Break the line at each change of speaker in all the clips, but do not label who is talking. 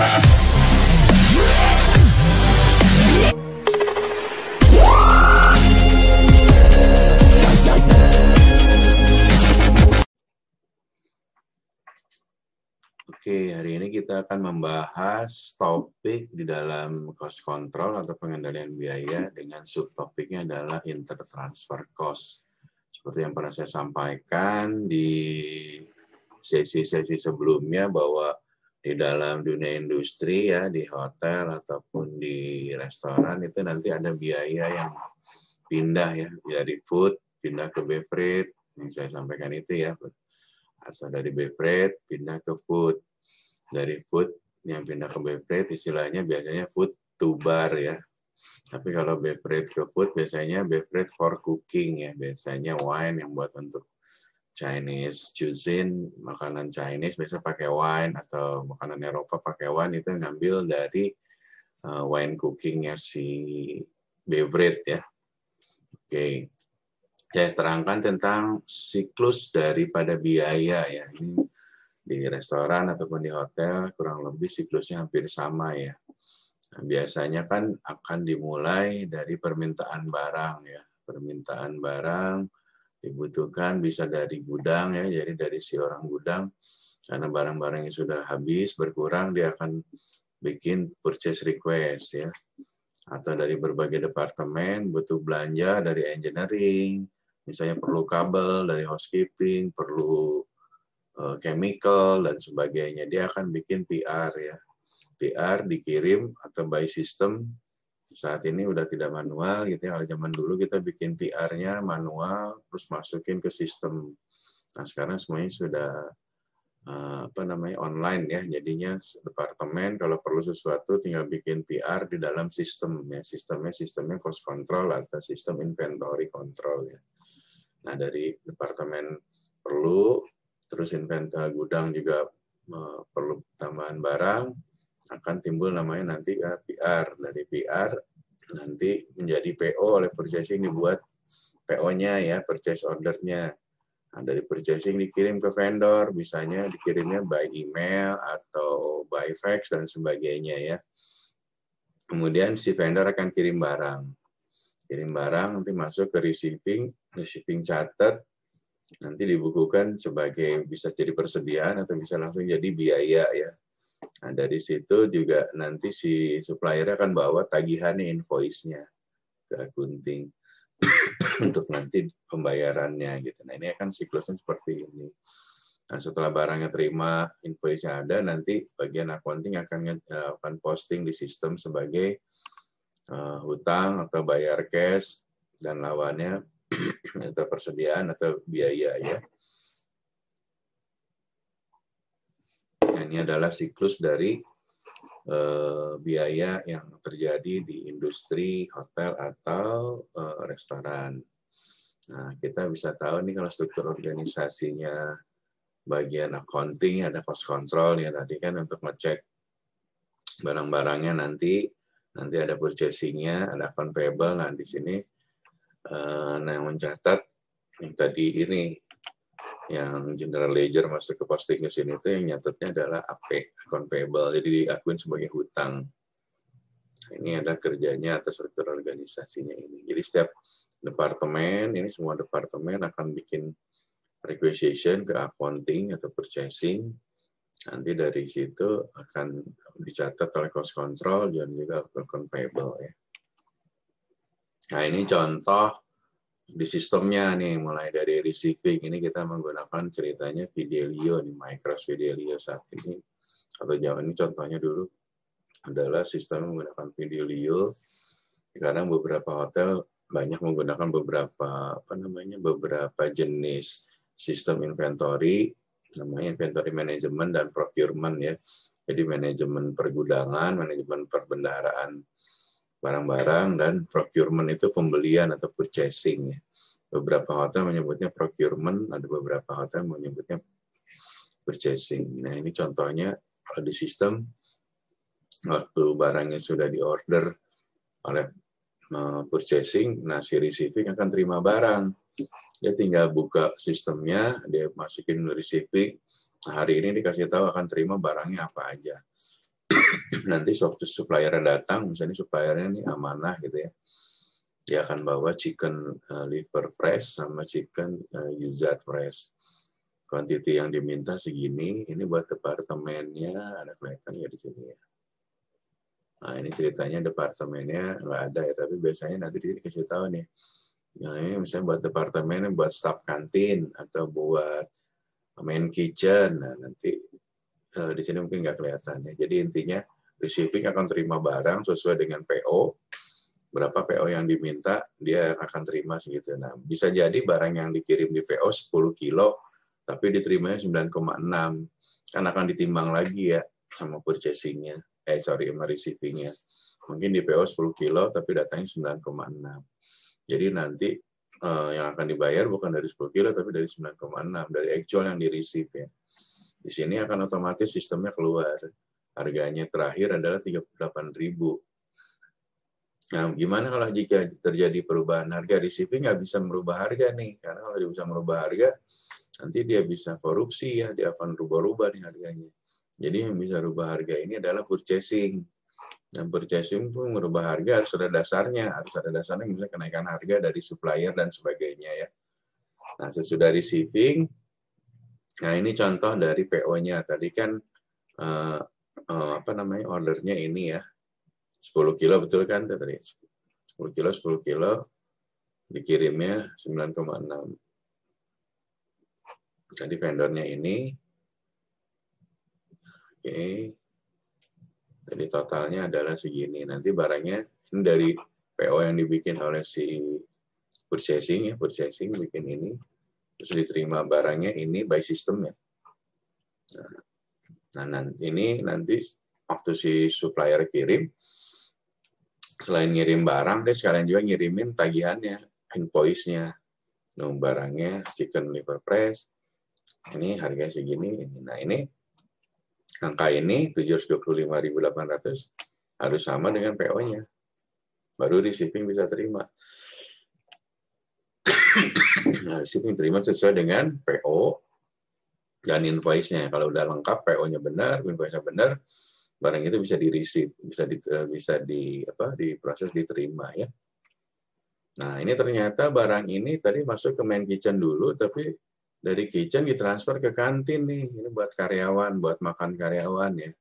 Oke, hari ini kita akan membahas topik di dalam cost control atau pengendalian biaya dengan subtopiknya adalah intertransfer cost. Seperti yang pernah saya sampaikan di sesi-sesi sebelumnya bahwa di dalam dunia industri ya, di hotel ataupun di restoran itu nanti ada biaya yang pindah ya, dari food pindah ke beverage. Yang saya sampaikan itu ya, asal dari beverage pindah ke food. Dari food yang pindah ke beverage istilahnya biasanya food to bar ya. Tapi kalau beverage ke food biasanya beverage for cooking ya. Biasanya wine yang buat untuk Chinese cuisine, makanan Chinese biasanya pakai wine atau makanan Eropa pakai wine itu ngambil dari wine cookingnya si beverage ya. Oke. Saya terangkan tentang siklus daripada biaya ya. Ini di restoran ataupun di hotel kurang lebih siklusnya hampir sama ya. Nah, biasanya kan akan dimulai dari permintaan barang ya. Permintaan barang dibutuhkan bisa dari gudang ya, jadi dari si orang gudang karena barang-barang yang sudah habis berkurang dia akan bikin purchase request ya. Atau dari berbagai departemen butuh belanja dari engineering, misalnya perlu kabel dari housekeeping, perlu chemical dan sebagainya, dia akan bikin PR ya. PR dikirim atau by system. Saat ini udah tidak manual gitu ya. Kalau zaman dulu kita bikin PR-nya manual terus masukin ke sistem. Nah, sekarang semuanya sudah online ya. Jadinya departemen kalau perlu sesuatu tinggal bikin PR di dalam sistem ya. Sistemnya cost control atau sistem inventory control ya. Nah, dari departemen perlu terus inventory gudang juga perlu tambahan barang, akan timbul namanya nanti PR. Dari PR nanti menjadi PO oleh purchasing, dibuat PO-nya ya, purchase order-nya. Nah, dari purchasing dikirim ke vendor, misalnya dikirimnya by email atau by fax dan sebagainya ya. Kemudian si vendor akan kirim barang. Kirim barang nanti masuk ke receiving catat, nanti dibukukan sebagai bisa jadi persediaan atau bisa langsung jadi biaya ya. Nah, dari situ juga nanti si supplier akan bawa tagihannya, invoice-nya ke accounting untuk nanti pembayarannya gitu. Nah, ini akan siklusnya seperti ini. Nah, setelah barangnya terima, invoice-nya ada, nanti bagian accounting akan posting di sistem sebagai hutang atau bayar cash dan lawannya atau persediaan atau biaya ya. Nah, ini adalah siklus dari biaya yang terjadi di industri hotel atau restoran. Nah, kita bisa tahu nih kalau struktur organisasinya bagian accounting ada cost control ya tadi kan untuk ngecek barang-barangnya, nanti ada purchasing-nya, ada account payable. Nah, di sini yang mencatat yang tadi ini yang general ledger masuk ke posting ke sini itu yang nyatetnya adalah AP, account payable, jadi diakuin sebagai hutang. Nah, ini ada kerjanya atas struktur organisasinya ini. Jadi setiap departemen, ini semua departemen akan bikin requisition ke accounting atau purchasing. Nanti dari situ akan dicatat oleh cost control dan juga account payable ya. Nah, ini contoh di sistemnya nih, mulai dari receiving ini kita menggunakan ceritanya Fidelio nih, Micros Fidelio saat ini atau zaman ini contohnya dulu adalah sistem menggunakan Fidelio karena beberapa hotel banyak menggunakan beberapa jenis sistem inventory, namanya inventory management dan procurement ya. Jadi manajemen pergudangan, manajemen perbendaharaan barang-barang, dan procurement itu pembelian atau purchasing. Beberapa hotel menyebutnya procurement, ada beberapa hotel menyebutnya purchasing. Nah, ini contohnya kalau di sistem, waktu barangnya sudah diorder oleh purchasing, nah si receiving akan terima barang. Dia tinggal buka sistemnya, dia masukin receiving, nah, hari ini dikasih tahu akan terima barangnya apa aja. Nanti waktu supplier datang, misalnya suppliernya ini amanah gitu ya, dia akan bawa chicken liver fresh sama chicken gizzard fresh. Quantity yang diminta segini, ini buat departemennya, ada kelihatan ya di sini ya. Nah ini ceritanya departemennya nggak ada ya, tapi biasanya nanti dikasih tahu nih. Nah ini misalnya buat departemennya, buat staff kantin, atau buat main kitchen. Nah nanti di sini mungkin nggak kelihatan ya. Jadi intinya receiving akan terima barang sesuai dengan PO, berapa PO yang diminta, dia akan terima segitu. Nah, bisa jadi barang yang dikirim di PO 10 kilo, tapi diterimanya 9,6. Kan akan ditimbang lagi ya sama purchasing-nya. Sama receiving-nya. Mungkin di PO 10 kilo, tapi datangnya 9,6. Jadi nanti yang akan dibayar bukan dari 10 kilo, tapi dari 9,6. Dari actual yang di-receive ya. Di sini akan otomatis sistemnya keluar. Harganya terakhir adalah 38.000. Nah, gimana kalau jika terjadi perubahan harga? Receiving nggak bisa merubah harga nih. Karena kalau dia bisa merubah harga, nanti dia bisa korupsi ya. Dia akan rubah-rubah nih harganya. Jadi yang bisa rubah harga ini adalah purchasing. Dan purchasing pun merubah harga harus ada dasarnya. Harus ada dasarnya misalnya kenaikan harga dari supplier dan sebagainya ya. Nah, sesudah receiving, nah ini contoh dari PO-nya. Tadi kan ordernya ini ya. 10 kilo betul kan tadi? 10 kilo dikirimnya 9,6. Jadi vendornya ini. Oke. Jadi totalnya adalah segini. Nanti barangnya ini dari PO yang dibikin oleh si purchasing ya, purchasing bikin ini. Terus diterima barangnya ini by system ya. Nah, ini nanti waktu si supplier kirim, selain ngirim barang, dia sekalian juga ngirimin tagihannya, invoice-nya. Nah, barangnya chicken liver fresh, ini harga segini. Nah, ini angka ini 725.800 harus sama dengan PO-nya. Baru receiving bisa terima. Nah, receiving terima sesuai dengan PO dan invoice-nya. Kalau udah lengkap, PO-nya benar, invoice-nya benar, barang itu bisa di-receive, bisa diproses diterima ya. Nah, ini ternyata barang ini tadi masuk ke main kitchen dulu, tapi dari kitchen ditransfer ke kantin nih. Ini buat karyawan, buat makan karyawan ya.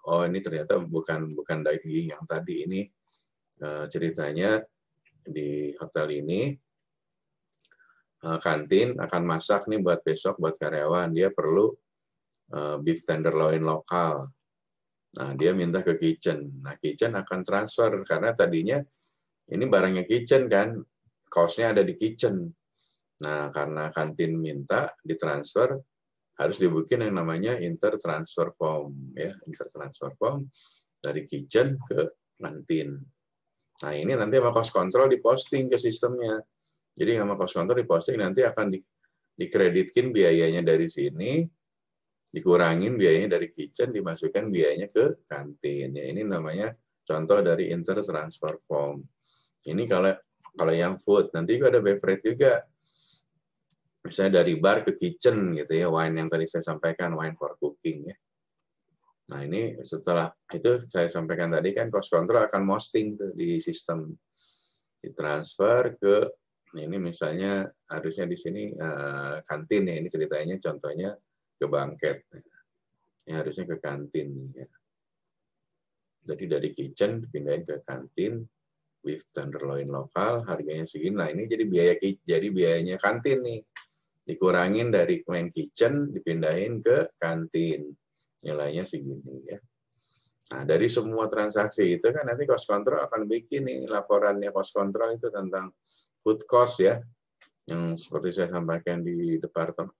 Oh ini ternyata bukan daging yang tadi. Ini ceritanya di hotel ini kantin akan masak nih buat besok buat karyawan. Dia perlu beef tenderloin lokal. Nah, dia minta ke kitchen. Nah, kitchen akan transfer karena tadinya ini barangnya kitchen kan, cost-nya ada di kitchen. Nah, karena kantin minta ditransfer, harus dibikin yang namanya intertransfer form ya, intertransfer form dari kitchen ke kantin. Nah, ini nanti sama cost control diposting ke sistemnya. Jadi sama cost control diposting nanti akan dikreditkin biayanya dari sini, dikurangin biayanya dari kitchen, dimasukkan biayanya ke kantin. Ya, ini namanya contoh dari intertransfer form. Ini kalau yang food, nanti juga ada beverage juga. Misalnya dari bar ke kitchen gitu ya, wine yang tadi saya sampaikan, wine for cooking ya. Nah ini setelah itu saya sampaikan tadi kan cost control akan posting tuh di sistem, ditransfer ke ini misalnya harusnya di sini kantin ya, ini ceritanya contohnya ke bangket. Ini harusnya ke kantin ya. Jadi dari kitchen pindahin ke kantin, beef tenderloin lokal harganya segini. Nah ini jadi biayanya kantin nih. Dikurangin dari main kitchen, dipindahin ke kantin. Nilainya segini ya. Nah, dari semua transaksi itu kan nanti cost control akan bikin nih laporannya cost control itu tentang food cost ya. Yang seperti saya sampaikan di departemen.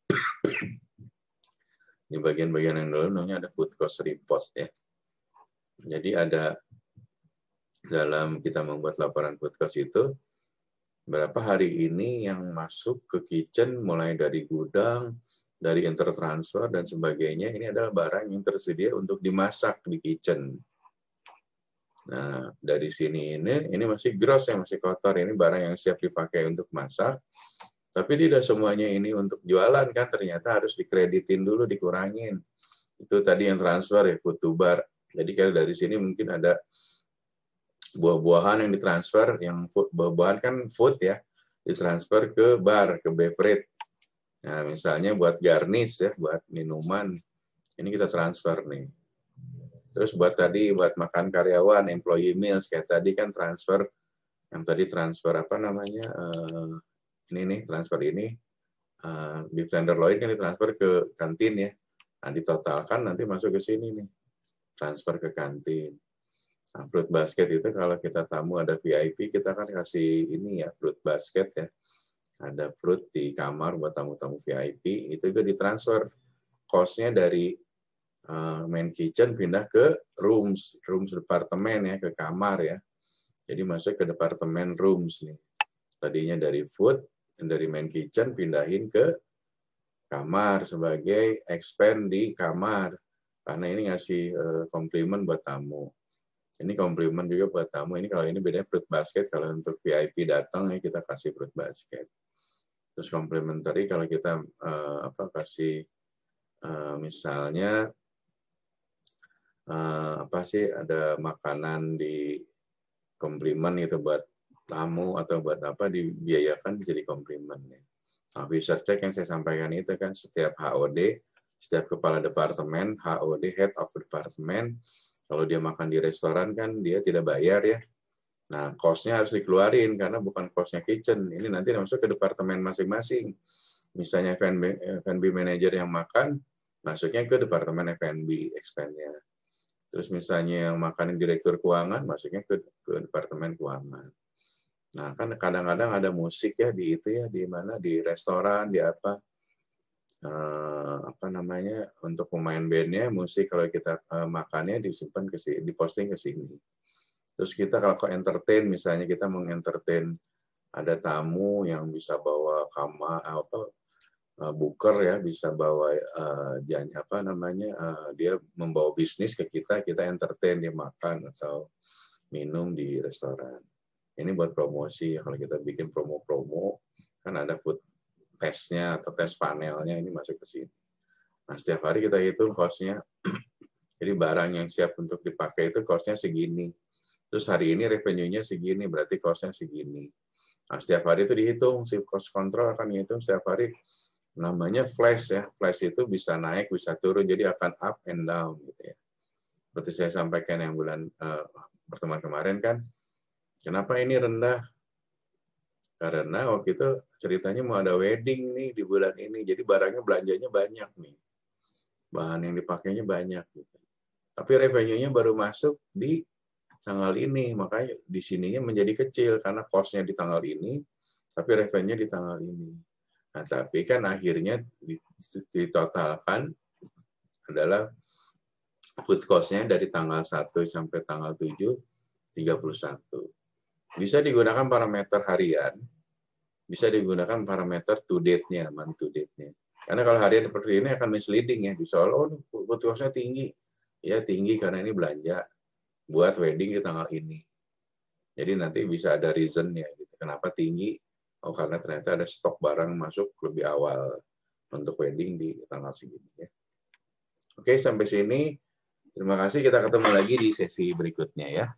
Di bagian-bagian yang dulu namanya ada food cost report ya. Jadi ada dalam kita membuat laporan food cost itu berapa hari ini yang masuk ke kitchen mulai dari gudang, dari intertransfer dan sebagainya, ini adalah barang yang tersedia untuk dimasak di kitchen. Nah, dari sini ini masih gross ya, masih kotor. Ini barang yang siap dipakai untuk masak. Tapi tidak semuanya ini untuk jualan kan, ternyata harus dikreditin dulu, dikurangin. Itu tadi yang transfer ya, food to bar. Jadi kalau dari sini mungkin ada buah-buahan yang ditransfer, yang buah-buahan kan food ya, ditransfer ke bar, ke beverage. Nah, misalnya buat garnish ya, buat minuman, ini kita transfer nih. Terus buat makan karyawan, employee meals, kayak tadi kan transfer, yang tadi transfer apa namanya, ini nih, transfer ini, beef tenderloin kan ditransfer ke kantin ya. Nah, ditotalkan nanti masuk ke sini nih, transfer ke kantin. Nah, fruit basket itu kalau kita tamu ada VIP, kita kan kasih ini ya, fruit basket ya. Ada fruit di kamar buat tamu-tamu VIP, itu juga ditransfer. Cost-nya dari main kitchen pindah ke rooms departemen ya, ke kamar ya. Jadi masuk ke departemen rooms nih. Tadinya dari food, dari main kitchen pindahin ke kamar sebagai expand di kamar. Karena ini ngasih komplimen buat tamu. Ini komplimen juga buat tamu. Ini kalau ini bedanya fruit basket, kalau untuk VIP datang ya kita kasih fruit basket. Terus complementary kalau kita kasih misalnya ada makanan di komplimen gitu buat tamu atau buat apa dibiayakan jadi komplimen ya. Nah, bisa cek yang saya sampaikan itu kan setiap HOD, setiap kepala departemen, HOD head of department, kalau dia makan di restoran kan dia tidak bayar ya. Nah, cost-nya harus dikeluarin karena bukan cost-nya kitchen. Ini nanti masuk ke departemen masing-masing. Misalnya F&B manager yang makan, masuknya ke departemen F&B expense-nya. Terus misalnya yang makanin direktur keuangan, masuknya ke departemen keuangan. Nah, kan kadang-kadang ada musik ya di itu ya, di mana di restoran, di apa untuk pemain bandnya musik kalau kita makannya disimpan ke sini, diposting ke sini. Terus kita kalau ke entertain, misalnya kita mengentertain ada tamu yang bisa bawa kamar booker ya, bisa bawa dia membawa bisnis ke kita entertain, dia makan atau minum di restoran. Ini buat promosi, kalau kita bikin promo-promo, kan ada food testnya atau tes panelnya, ini masuk ke sini. Nah, setiap hari kita hitung cost-nya. Jadi barang yang siap untuk dipakai itu cost-nya segini. Terus hari ini revenue-nya segini, berarti cost-nya segini. Nah, setiap hari itu dihitung, si cost control akan dihitung setiap hari. Namanya flash ya, flash itu bisa naik, bisa turun, jadi akan up and down gitu ya. Seperti saya sampaikan yang bulan pertemuan kemarin kan, kenapa ini rendah? Karena waktu itu ceritanya mau ada wedding nih di bulan ini, jadi barangnya belanjanya banyak nih, bahan yang dipakainya banyak gitu. Tapi revenue-nya baru masuk di tanggal ini, makanya di sininya menjadi kecil karena cost-nya di tanggal ini, tapi revenue di tanggal ini. Nah, tapi kan akhirnya ditotalkan adalah food cost-nya dari tanggal 1 sampai tanggal 7, 31. Bisa digunakan parameter harian, bisa digunakan parameter to date-nya, month to date-nya. Karena kalau harian seperti ini akan misleading ya, bisa food cost-nya tinggi. Ya tinggi karena ini belanja buat wedding di tanggal ini. Jadi nanti bisa ada reason-nya gitu. Kenapa tinggi? Oh, karena ternyata ada stok barang masuk lebih awal untuk wedding di tanggal segini ya. Oke, sampai sini. Terima kasih, kita ketemu lagi di sesi berikutnya ya.